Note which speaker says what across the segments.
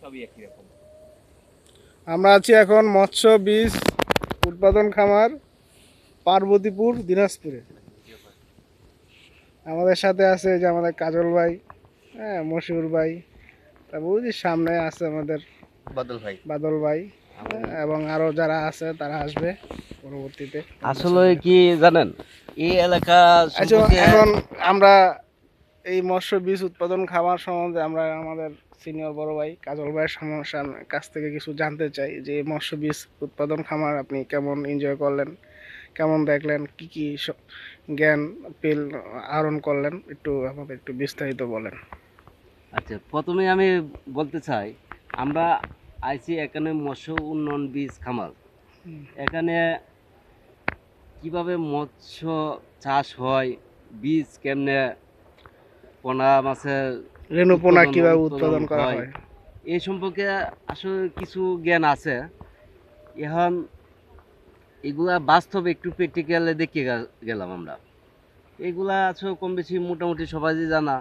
Speaker 1: সবই একই রকম।
Speaker 2: আমরা আছি এখন মৎস্য বীজ উৎপাদন খামার পার্বতীপুর দিনাজপুরে। আমাদের সাথে আছে যে আমাদের কাজল ভাই, হ্যাঁ, মশিউর ভাই, তারপর ওই যে সামনে আছে আমাদের বাদল ভাই, এবং আরো যারা আছে তারা আসবে পরবর্তীতে।
Speaker 3: আসলে কি জানেন, এই এলাকা
Speaker 2: আচ্ছা,
Speaker 3: সম্পর্কে
Speaker 2: এখন আমরা এই মৎস্য বীজ উৎপাদন খামার সম্বন্ধে আমরা আমাদের সিনিয়র বড় ভাই কাজল ভাইয়ের কাছ থেকে কিছু জানতে চাই যে এই মৎস্য বীজ উৎপাদন খামার আপনি কেমন এনজয় করলেন, কেমন দেখলেন, কি কি জ্ঞান পেল আহরণ করলেন, একটু আমাদের একটু বিস্তারিত বলেন।
Speaker 3: আচ্ছা, প্রথমে আমি বলতে চাই, আমরা আইছি এখানে মৎস্য উন্নয়ন বীজ খামার। এখানে কিভাবে মৎস্য চাষ হয়, বীজ কেমনে, পোনা মাছের
Speaker 2: রেণু পোনা কিভাবে
Speaker 3: উৎপাদন
Speaker 2: উৎপাদন করা হয়,
Speaker 3: এই সম্পর্কে আসলে কিছু জ্ঞান আছে। এখন এগুলা বাস্তবে একটু প্র্যাকটিক্যালে দেখে গেলাম আমরা। এগুলা আছে কম বেশি মোটামুটি সবাই জানা।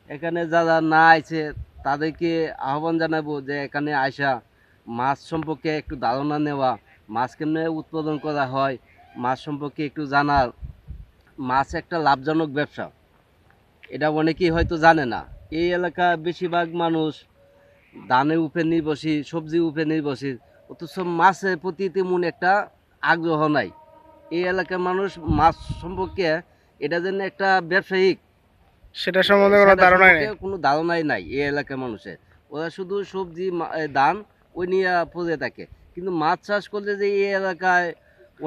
Speaker 3: এখানে যারা না আইছে তাদেরকে আহ্বান জানাবো যে এখানে আইসা মাছ সম্পর্কে একটু ধারণা নেওয়া, মাছ কেমনে উৎপাদন করা হয়, মাছ সম্পর্কে একটু জানার। মাছ একটা লাভজনক ব্যবসা, এটা অনেকেই হয়তো জানে না। এই এলাকা বেশিরভাগ মানুষ ধানের উপরে নির্ভরশীল, সবজির উপরে নির্ভরশীল, অথচ মাছের প্রতি তেমন একটা আগ্রহ নাই। এই এলাকার মানুষ মাছ সম্পর্কে এটা যেন একটা ব্যবসায়িক,
Speaker 2: সেটা সম্বন্ধে কোনো ধারণাই নেই।
Speaker 3: কোনো ধারণাই নাই এই এলাকার মানুষের। ওরা শুধু সবজি ধান ওই নিয়ে পড়ে থাকে। কিন্তু মাছ চাষ করলে যে এই এলাকায়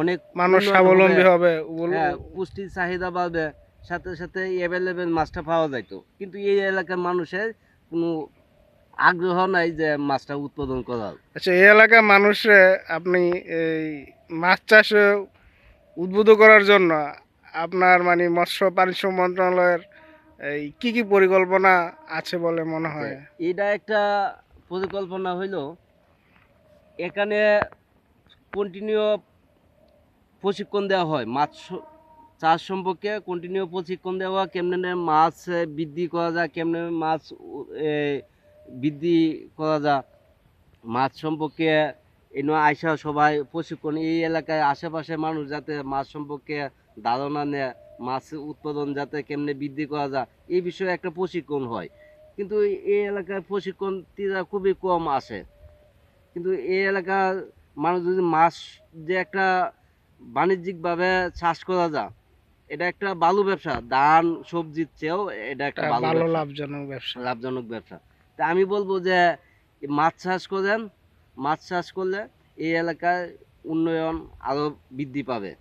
Speaker 3: অনেক
Speaker 2: মানুষ
Speaker 3: উন্নয়ন
Speaker 2: স্বাবলম্বী হবে,
Speaker 3: হ্যাঁ, পুষ্টির চাহিদা বাড়বে, সাথে সাথে অ্যাভেলেবেল মাছটা পাওয়া যাইতো। কিন্তু এই এলাকার মানুষের কোনো আগ্রহ নাই যে মাছটা উৎপাদন করার।
Speaker 2: আচ্ছা, এই এলাকার মানুষে আপনি এই মাছ চাষে উদ্বুদ্ধ করার জন্য আপনার মানে মৎস্য প্রাণী মন্ত্রণালয়ের এই কি কি পরিকল্পনা আছে বলে মনে হয়?
Speaker 3: এটা একটা পরিকল্পনা হইল, এখানে কন্টিনিউ প্রশিক্ষণ দেওয়া হয়, মাছ চাষ সম্পর্কে কন্টিনিউ প্রশিক্ষণ দেওয়া, কেমনে মাছ বৃদ্ধি করা যায়, কেমনে মাছ বৃদ্ধি করা যায়, মাছ সম্পর্কে এনে আইসা সবাই প্রশিক্ষণ, এই এলাকায় আশেপাশে মানুষ যাতে মাছ সম্পর্কে ধারণা নেয়, মাছ উৎপাদন যাতে কেমনে বৃদ্ধি করা যায়, এই বিষয়ে একটা প্রশিক্ষণ হয়। কিন্তু এই এলাকায় প্রশিক্ষণটিরা খুবই কম আসে। কিন্তু এই এলাকার মানুষ যদি মাছ যে একটা বাণিজ্যিকভাবে চাষ করা যায়, এটা একটা ভালো ব্যবসা। ধান সবজির চেয়েও এটা একটা ভালো লাভজনক ব্যবসা। তা আমি বলবো যে মাছ চাষ করেন, মাছ চাষ করলে এই এলাকায় উন্নয়ন আরো বৃদ্ধি পাবে।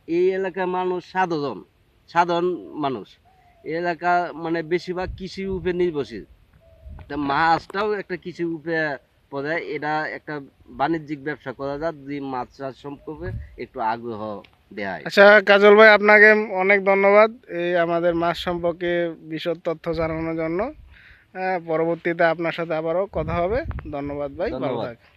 Speaker 3: এই এলাকার মানুষ সাধারণ মানুষ, এই এলাকা মানে বেশিরভাগ কৃষির উপরে নির্ভরশীল। মাছটাও একটা কৃষির উপরে পড়ে। এটা একটা বাণিজ্যিক ব্যবসা করা যায় যদি মাছ চাষ সম্পর্কে একটু আগ্রহ দেয়।
Speaker 2: আচ্ছা কাজল ভাই, আপনাকে অনেক ধন্যবাদ এই আমাদের মাছ সম্পর্কে বিশদ তথ্য জানানোর জন্য। পরবর্তীতে আপনার সাথে আবারও কথা হবে। ধন্যবাদ ভাই, ভালো থাকবেন।